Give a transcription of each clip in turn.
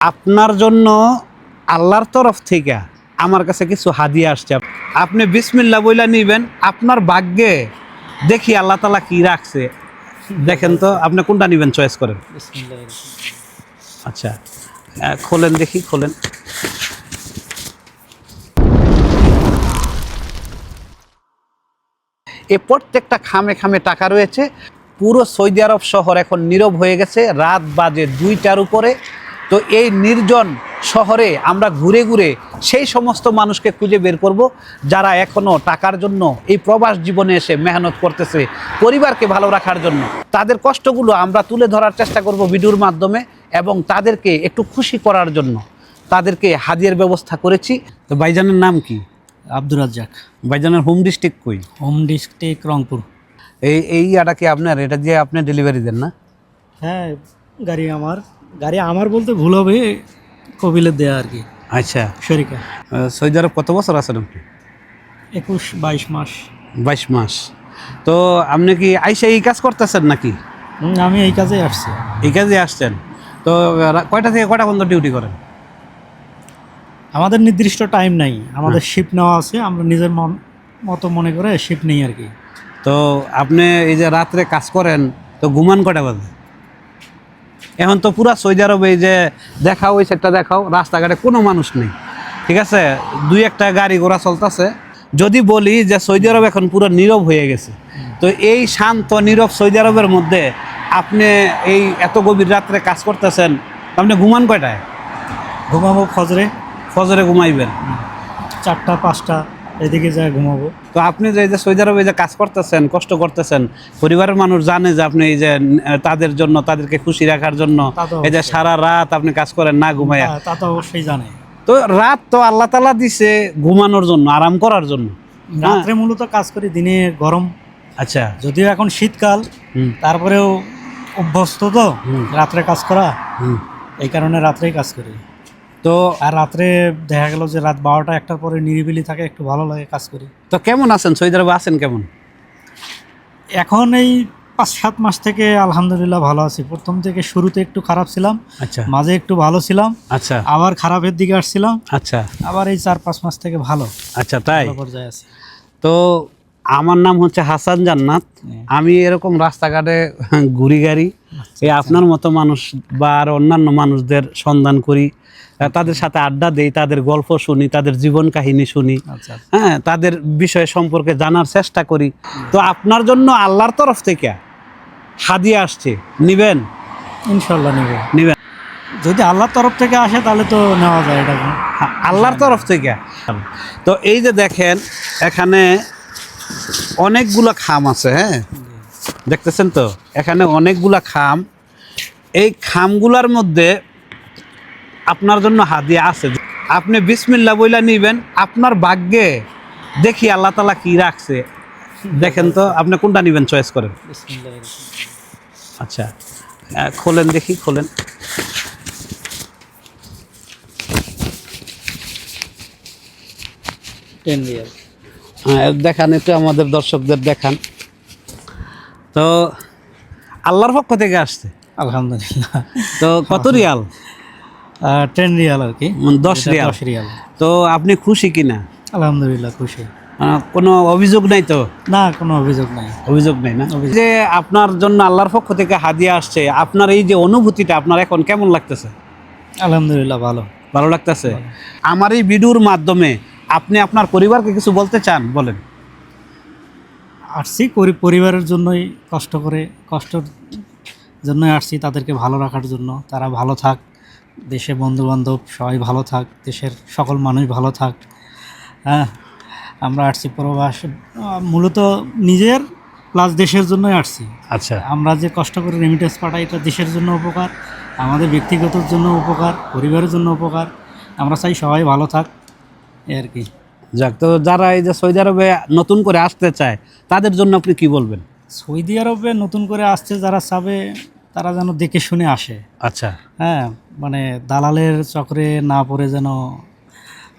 আপনার জন্য আল্লাহর তরফ থেকে আমার কাছে কিছু হাদিয়া আসছে। আপনি বিসমিল্লাহ বইলা নিবেন, আপনার ভাগ্যে দেখি আল্লাহ তাআলা কি রাখছে। দেখেন তো আপনি কোনটা নিবেন, চয়েস করেন। আচ্ছা, খোলেন দেখি, খোলেন। এ প্রত্যেকটা খামে খামে টাকা রয়েছে। পুরো সৌদি আরব শহর এখন নীরব হয়ে গেছে, রাত বাজে 2টার উপরে। তো এই নির্জন শহরে আমরা ঘুরে ঘুরে সেই সমস্ত মানুষকে খুঁজে বের করব যারা এখনও টাকার জন্য এই প্রবাস জীবনে এসে মেহনত করতেছে পরিবারকে ভালো রাখার জন্য। তাদের কষ্টগুলো আমরা তুলে ধরার চেষ্টা করব ভিডিওর মাধ্যমে, এবং তাদেরকে একটু খুশি করার জন্য তাদেরকে হাদিয়ার ব্যবস্থা করেছি। তো ভাইজানের নাম কি? আব্দুর রাজ্জাক। ভাইজানের হোম ডিস্ট্রিক্ট কই? Home district Rangpur. এই আটা কি আপনার? এটা দিয়ে আপনি ডেলিভারি দেন না? হ্যাঁ, গাড়ি আমার বলতে ভুল হবে, কবিলের দেয়া আর কি। আচ্ছা, শরিকা। সৌদি আরব কত বছর আছেন আপনি? 21-22 মাস। 22 মাস। তো আপনি কি আইসা এই কাজ করতেছেন নাকি? আমি এই কাজে আসছি। এই কাজে আসছেন? তো কয়টা থেকে কয়টা পর্যন্ত ডিউটি করেন? আমাদের নির্দিষ্ট টাইম নাই, আমাদের শিফট নেওয়া আছে, আমরা নিজের মতো মনে করে শিফট নেই আর কি। তো আপনি এই যে রাত্রে কাজ করেন, তো ঘুমান কয়টা বাজে? এখন তো পুরা সৌদি আরবে এই যে দেখাও, ওই সেটটা দেখাও, রাস্তাঘাটে কোনো মানুষ নেই, ঠিক আছে? 2-1টা গাড়ি ঘোড়া চলতেছে। যদি বলি যে সৌদি আরব এখন পুরো নীরব হয়ে গেছে, তো এই শান্ত নীরব সৌদি আরবের মধ্যে আপনি এই এত গভীর রাত্রে কাজ করতেছেন, আপনি ঘুমান কয়টায়? ঘুমাবো ফজরে। ফজরে ঘুমাইবেন? 4টা-5টা এদিকে যায় ঘুমাবো। তো আপনি যে এই যে সৌদি আরবে যে কাজ করতেছেন, কষ্ট করতেছেন, পরিবারের মানুষ জানে যে আপনি এই যে তাদের জন্য, তাদেরকে খুশি রাখার জন্য এই যে সারা রাত আপনি কাজ করেন না ঘুমাইয়া? তা তো অবশ্যই জানে। তো রাত তো আল্লাহ তাআলা দিছে ঘুমানোর জন্য, আরাম করার জন্য। রাত্রে মূলত কাজ করি, দিনে গরম। আচ্ছা, যদিও এখন শীতকাল, তারপরেও অভ্যস্ত তো রাত্রে কাজ করা, এই কারণে রাত্রেই কাজ করি। তো আর রাত্রে দেখা গেল যে রাত 12টা-1টার পরে নিরিবিলি থাকে, একটু ভালো লাগে কাজ করি। তো কেমন আছেন সৌদি আরবে? আছেন কেমন? এখন এই 5-7 মাস থেকে আলহামদুলিল্লাহ ভালো আছি। প্রথম থেকে শুরুতে একটু খারাপ ছিলাম, আচ্ছা, মাঝে একটু ভালো ছিলাম, আচ্ছা, আবার খারাপের দিকে আসছিলাম, আচ্ছা, আবার এই 4-5 মাস থেকে ভালো আচ্ছা, তাই? পর্যায়ে আছি। তো আমার নাম হচ্ছে হাসান জান্নাত। আমি এরকম রাস্তাঘাটে ঘুরি গাড়ি, এই আপনার মতো মানুষ বা আর অন্যান্য মানুষদের সন্ধান করি, তাদের সাথে আড্ডা দেই, তাদের গল্প শুনি, তাদের জীবন কাহিনী শুনি, হ্যাঁ, তাদের বিষয় সম্পর্কে জানার চেষ্টা করি। তো আপনার জন্য আল্লাহর তরফ থেকে হাদিয়া আসছে, নিবেন? ইনশাল্লাহ নিবেন। যদি আল্লাহর তরফ থেকে আসে তাহলে তো নেওয়া যায় এটা। আল্লাহর তরফ থেকে। তো এই যে দেখেন, এখানে অনেকগুলো খাম আছে, হ্যাঁ, দেখতেছেন তো? এখানে অনেকগুলা খাম। এই খামগুলার মধ্যে আপনার জন্য হাদিয়া আছে। আপনি বিসমিল্লাহ বইলা নিবেন, আপনার ভাগ্যে দেখি আল্লাহ তাআলা কি রাখছে। দেখেন তো আপনি কোনটা নিবেন, চয়েস করেন। আচ্ছা, খোলেন দেখি, খোলেন। দেখান একটু, আমাদের দর্শকদের দেখান। তো আল্লাহর পক্ষ থেকে আসছে, আলহামদুলিল্লাহ। তো কত রিয়াল? 10 রিয়াল আর কি, 10 রিয়াল। 10 রিয়াল। তো আপনি খুশি কিনা? আলহামদুলিল্লাহ খুশি। কোনো অভিযোগ নাই তো? না, কোনো অভিযোগ নাই। অভিযোগ নাই না? যে আপনার জন্য আল্লাহর পক্ষ থেকে হাদিয়া আসছে, আপনার এই যে অনুভূতিটা আপনার এখন কেমন লাগতেছে? আলহামদুলিল্লাহ ভালো। ভালো লাগতেছে? আমার এই ভিডিওর মাধ্যমে আপনি আপনার পরিবারকে কিছু বলতে চান, বলেন। আসছি পরিবারের জন্যই, কষ্টের জন্যই আসছি, তাদেরকে ভালো রাখার জন্য। তারা ভালো থাক, দেশে বন্ধুবান্ধব সবাই ভালো থাক, দেশের সকল মানুষ ভালো থাক। হ্যাঁ, আমরা আসছি প্রবাস মূলত নিজের প্লাস দেশের জন্যই আসছি। আচ্ছা, আমরা যে কষ্ট করে রেমিটেন্স পাঠাই, এটা দেশের জন্য উপকার, আমাদের ব্যক্তিগত জন্য উপকার, পরিবারের জন্য উপকার। আমরা চাই সবাই ভালো থাক, এই আর কি। যাক, তো যারা এই যে সৌদি আরবে নতুন করে আসতে চায় তাদের জন্য আপনি কি বলবেন? সৌদি আরবে নতুন করে আসছে যারা চাবে, তারা যেন দেখে শুনে আসে। আচ্ছা, হ্যাঁ, মানে দালালের চক্রে না পড়ে যেন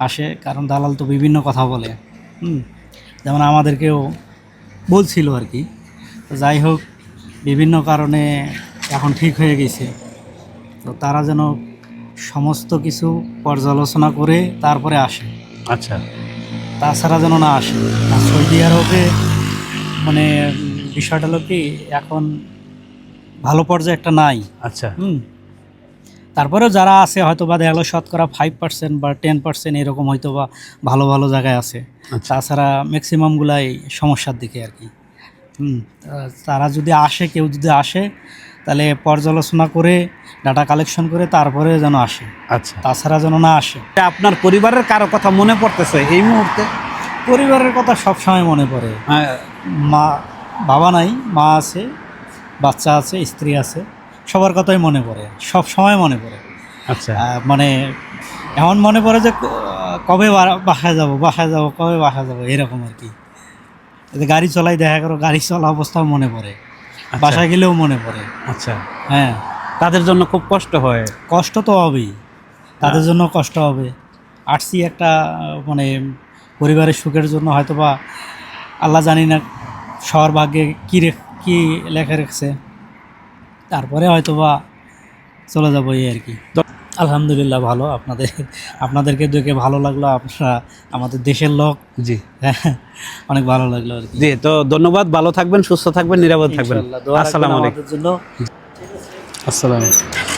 আসে, কারণ দালাল তো বিভিন্ন কথা বলে। যেমন আমাদেরকেও বলছিল আর কি। তো যাই হোক, বিভিন্ন কারণে এখন ঠিক হয়ে গেছে। তো তারা যেন সমস্ত কিছু পর্যালোচনা করে তারপরে আসে, আচ্ছা তাছাড়া যেন না আসে। আর সৌদি আরবে মানে বিষয়টা হলো কি, এখন ভালো পর্যায়ে একটা নাই। আচ্ছা তারপরেও যারা আছে হয়তো বা দেখা গেলো শতকরা 5% বা 10% এরকম হয়তো বা ভালো ভালো জায়গায় আছে। আচ্ছা তাছাড়া ম্যাক্সিমামগুলাই সমস্যার দিকে আর কি। তারা যদি আসে, কেউ যদি আসে, তাহলে পর্যালোচনা করে ডাটা কালেকশন করে তারপরে যেন আসে, আচ্ছা। তাছাড়া যেন না আসে। আপনার পরিবারের কারো কথা মনে পড়তেছে এই মুহূর্তে? পরিবারের কথা সব সময় মনে পড়ে। মা, বাবা নাই, মা আছে, বাচ্চা আছে, স্ত্রী আছে, সবার কথাই মনে পড়ে, সব সময় মনে পড়ে। আচ্ছা মানে এমন মনে পড়ে যে কবে বাসায় যাব, কবে বাসায় যাব, এরকম আর কি। গাড়ি চলাই, দেখা করো গাড়ি চলা অবস্থাও মনে পড়ে, বাসায় গেলেও মনে পড়ে। আচ্ছা, হ্যাঁ, তাদের জন্য খুব কষ্ট হয়। কষ্ট তো হবেই, তাদের জন্য কষ্ট হবে। আসছি একটা মানে পরিবারের সুখের জন্য, হয়তো বা আল্লাহ জানি না সবার ভাগ্যে কী লেখা রেখেছে, তারপরে হয়তো বা চলে যাবো এই আর কি। আলহামদুলিল্লাহ ভালো, আপনাদেরকে দেখে ভালো লাগলো, আপনারা আমাদের দেশের লোক। জি অনেক ভালো লাগলো আর কি। জি, তো ধন্যবাদ, ভালো থাকবেন, সুস্থ থাকবেন, নিরাপদ থাকবেন। ইনশাআল্লাহ দোয়া রাখবেন আসসালামু আলাইকুম। আমাদের জন্য। আসসালামু আলাইকুম।